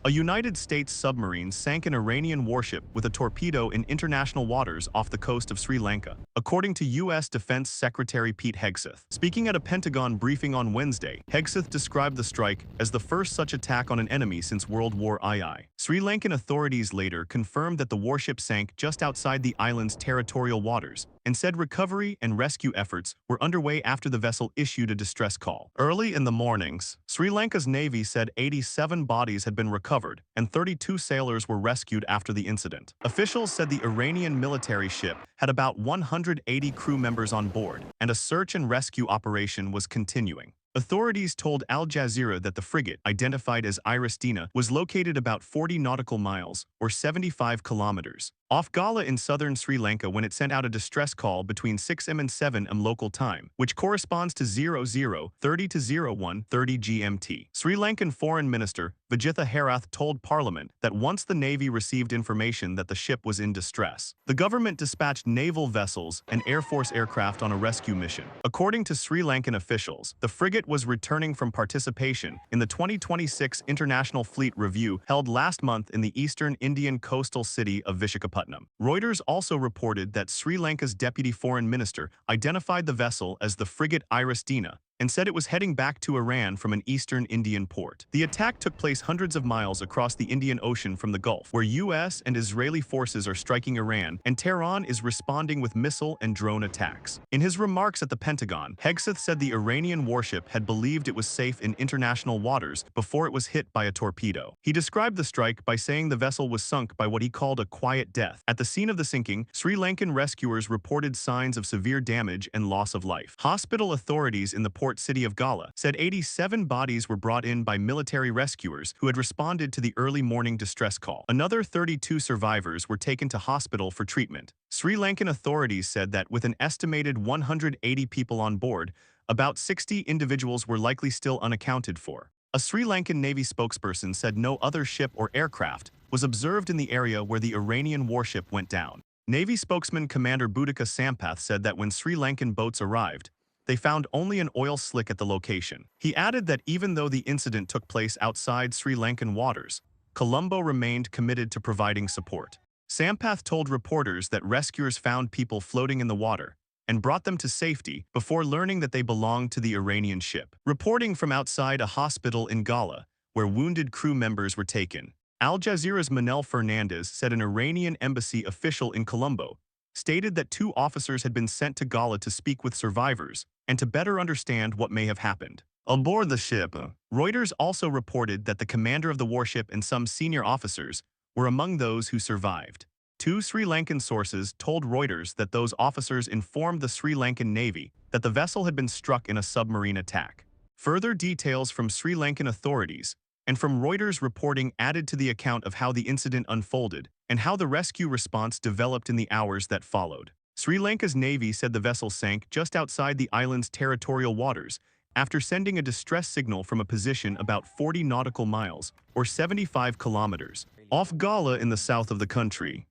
A United States submarine sank an Iranian warship with a torpedo in international waters off the coast of Sri Lanka, according to U.S. Defense Secretary Pete Hegseth. Speaking at a Pentagon briefing on Wednesday, Hegseth described the strike as the first such attack on an enemy since World War II. Sri Lankan authorities later confirmed that the warship sank just outside the island's territorial waters, and said recovery and rescue efforts were underway after the vessel issued a distress call. Early in the mornings, Sri Lanka's Navy said 87 bodies had been recovered and 32 sailors were rescued after the incident. Officials said the Iranian military ship had about 180 crew members on board, and a search and rescue operation was continuing. Authorities told Al Jazeera that the frigate, identified as Iristina, was located about 40 nautical miles, or 75 kilometers, off Gala in southern Sri Lanka when it sent out a distress call between 6 am and 7 am local time, which corresponds to 00:30 to 01:30 GMT. Sri Lankan Foreign Minister Vijitha Herath told Parliament that once the Navy received information that the ship was in distress, the government dispatched naval vessels and Air Force aircraft on a rescue mission. According to Sri Lankan officials, the frigate was returning from participation in the 2026 International Fleet Review held last month in the eastern Indian coastal city of Vishakhapatnam. Reuters also reported that Sri Lanka's deputy foreign minister identified the vessel as the frigate Iristina and said it was heading back to Iran from an eastern Indian port. The attack took place hundreds of miles across the Indian Ocean from the Gulf, where U.S. and Israeli forces are striking Iran, and Tehran is responding with missile and drone attacks. In his remarks at the Pentagon, Hegseth said the Iranian warship had believed it was safe in international waters before it was hit by a torpedo. He described the strike by saying the vessel was sunk by what he called a quiet death. At the scene of the sinking, Sri Lankan rescuers reported signs of severe damage and loss of life. Hospital authorities in the port city of Gala said 87 bodies were brought in by military rescuers who had responded to the early morning distress call. Another 32 survivors were taken to hospital for treatment. Sri Lankan authorities said that with an estimated 180 people on board, about 60 individuals were likely still unaccounted for. A Sri Lankan Navy spokesperson said no other ship or aircraft was observed in the area where the Iranian warship went down. Navy spokesman Commander Boudica Sampath said that when Sri Lankan boats arrived, they found only an oil slick at the location. He added that even though the incident took place outside Sri Lankan waters, Colombo remained committed to providing support. Sampath told reporters that rescuers found people floating in the water and brought them to safety before learning that they belonged to the Iranian ship. Reporting from outside a hospital in Gala, where wounded crew members were taken, Al Jazeera's Manel Fernandez said an Iranian embassy official in Colombo stated that 2 officers had been sent to Gala to speak with survivors and to better understand what may have happened. Aboard the ship, Reuters also reported that the commander of the warship and some senior officers were among those who survived. 2 Sri Lankan sources told Reuters that those officers informed the Sri Lankan Navy that the vessel had been struck in a submarine attack. Further details from Sri Lankan authorities and from Reuters reporting added to the account of how the incident unfolded and how the rescue response developed in the hours that followed. Sri Lanka's Navy said the vessel sank just outside the island's territorial waters after sending a distress signal from a position about 40 nautical miles, or 75 kilometers, off Gala in the south of the country.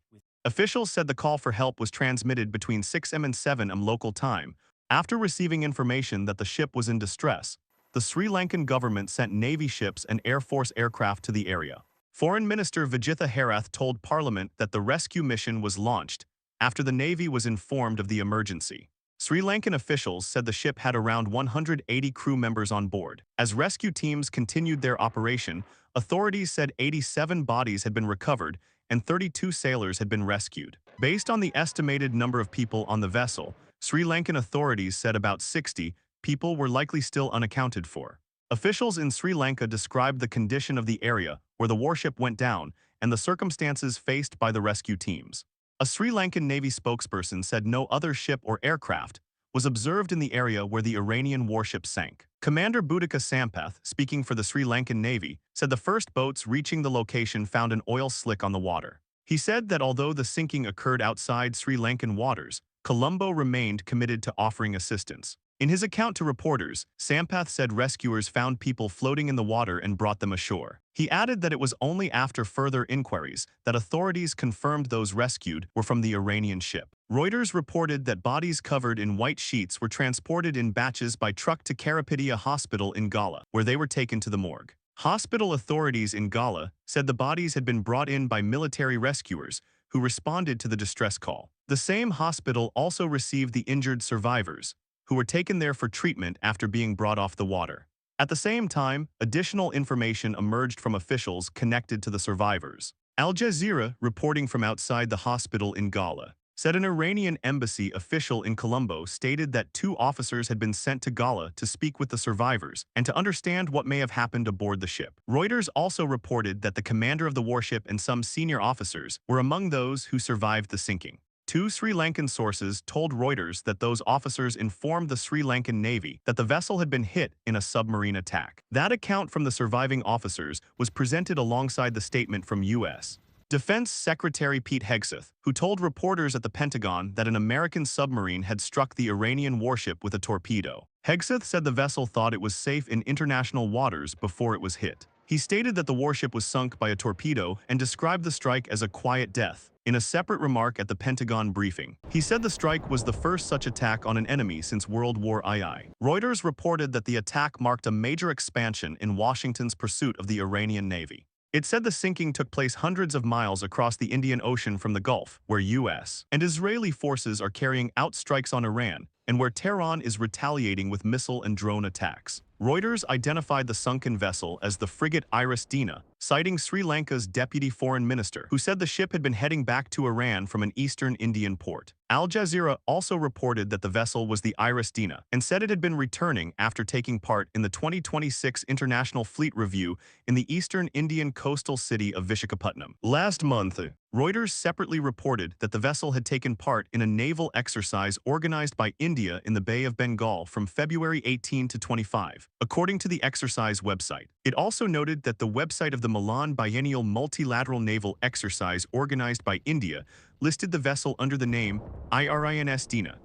Officials said the call for help was transmitted between 6 am and 7 am local time. After receiving information that the ship was in distress, the Sri Lankan government sent Navy ships and Air Force aircraft to the area. Foreign Minister Vijitha Herath told Parliament that the rescue mission was launched after the Navy was informed of the emergency. Sri Lankan officials said the ship had around 180 crew members on board. As rescue teams continued their operation, authorities said 87 bodies had been recovered and 32 sailors had been rescued. Based on the estimated number of people on the vessel, Sri Lankan authorities said about 60 people were likely still unaccounted for. Officials in Sri Lanka described the condition of the area where the warship went down and the circumstances faced by the rescue teams. A Sri Lankan Navy spokesperson said no other ship or aircraft was observed in the area where the Iranian warship sank. Commander Boudica Sampath, speaking for the Sri Lankan Navy, said the first boats reaching the location found an oil slick on the water. He said that although the sinking occurred outside Sri Lankan waters, Colombo remained committed to offering assistance. In his account to reporters, Sampath said rescuers found people floating in the water and brought them ashore. He added that it was only after further inquiries that authorities confirmed those rescued were from the Iranian ship. Reuters reported that bodies covered in white sheets were transported in batches by truck to Karapitia Hospital in Gala, where they were taken to the morgue. Hospital authorities in Gala said the bodies had been brought in by military rescuers who responded to the distress call. The same hospital also received the injured survivors, who were taken there for treatment after being brought off the water. At the same time, additional information emerged from officials connected to the survivors. Al Jazeera, reporting from outside the hospital in Gala, said an Iranian embassy official in Colombo stated that 2 officers had been sent to Gala to speak with the survivors and to understand what may have happened aboard the ship. Reuters also reported that the commander of the warship and some senior officers were among those who survived the sinking. 2 Sri Lankan sources told Reuters that those officers informed the Sri Lankan Navy that the vessel had been hit in a submarine attack. That account from the surviving officers was presented alongside the statement from U.S. Defense Secretary Pete Hegseth, who told reporters at the Pentagon that an American submarine had struck the Iranian warship with a torpedo. Hegseth said the vessel thought it was safe in international waters before it was hit. He stated that the warship was sunk by a torpedo and described the strike as a quiet death. In a separate remark at the Pentagon briefing, he said the strike was the first such attack on an enemy since World War II. Reuters reported that the attack marked a major expansion in Washington's pursuit of the Iranian Navy. It said the sinking took place hundreds of miles across the Indian Ocean from the Gulf, where U.S. and Israeli forces are carrying out strikes on Iran, and where Tehran is retaliating with missile and drone attacks. Reuters identified the sunken vessel as the frigate Iris Dina, citing Sri Lanka's deputy foreign minister, who said the ship had been heading back to Iran from an eastern Indian port. Al Jazeera also reported that the vessel was the Iris Dina and said it had been returning after taking part in the 2026 International Fleet Review in the eastern Indian coastal city of Vishakhapatnam. Last month, Reuters separately reported that the vessel had taken part in a naval exercise organized by India in the Bay of Bengal from February 18 to 25, according to the exercise website. It also noted that the website of the Milan Biennial Multilateral Naval Exercise organized by India listed the vessel under the name Iranian Dina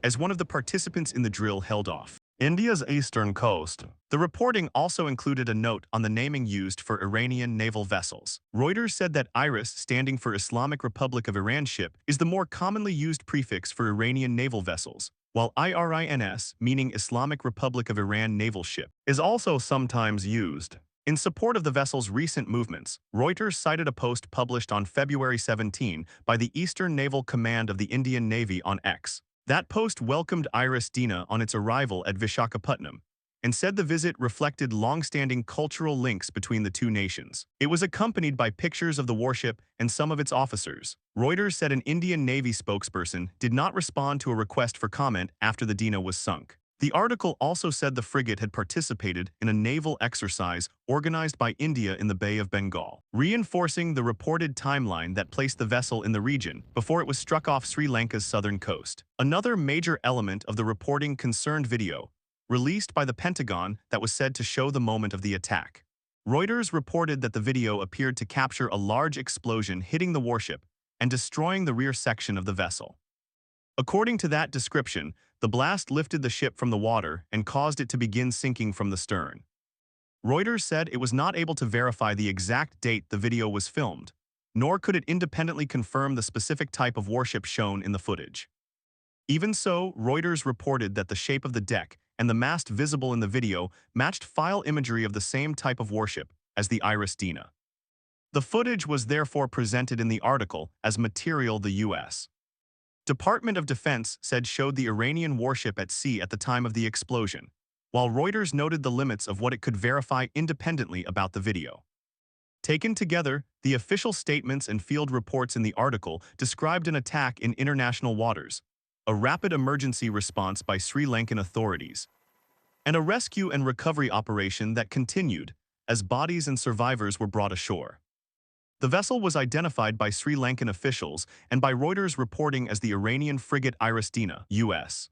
as one of the participants in the drill held off India's eastern coast. The reporting also included a note on the naming used for Iranian naval vessels. Reuters said that IRIS, standing for Islamic Republic of Iran ship, is the more commonly used prefix for Iranian naval vessels, while IRINS, meaning Islamic Republic of Iran naval ship, is also sometimes used. In support of the vessel's recent movements, Reuters cited a post published on February 17 by the Eastern Naval Command of the Indian Navy on X. That post welcomed Iris Dina on its arrival at Vishakhapatnam and said the visit reflected long-standing cultural links between the two nations. It was accompanied by pictures of the warship and some of its officers. Reuters said an Indian Navy spokesperson did not respond to a request for comment after the Dina was sunk. The article also said the frigate had participated in a naval exercise organized by India in the Bay of Bengal, reinforcing the reported timeline that placed the vessel in the region before it was struck off Sri Lanka's southern coast. Another major element of the reporting concerned video, released by the Pentagon, that was said to show the moment of the attack. Reuters reported that the video appeared to capture a large explosion hitting the warship and destroying the rear section of the vessel. According to that description, the blast lifted the ship from the water and caused it to begin sinking from the stern. Reuters said it was not able to verify the exact date the video was filmed, nor could it independently confirm the specific type of warship shown in the footage. Even so, Reuters reported that the shape of the deck and the mast visible in the video matched file imagery of the same type of warship as the Iris Dina. The footage was therefore presented in the article as material the U.S. Department of Defense said showed the Iranian warship at sea at the time of the explosion, while Reuters noted the limits of what it could verify independently about the video. Taken together, the official statements and field reports in the article described an attack in international waters, a rapid emergency response by Sri Lankan authorities, and a rescue and recovery operation that continued as bodies and survivors were brought ashore. The vessel was identified by Sri Lankan officials and by Reuters reporting as the Iranian frigate Iris Dina, U.S.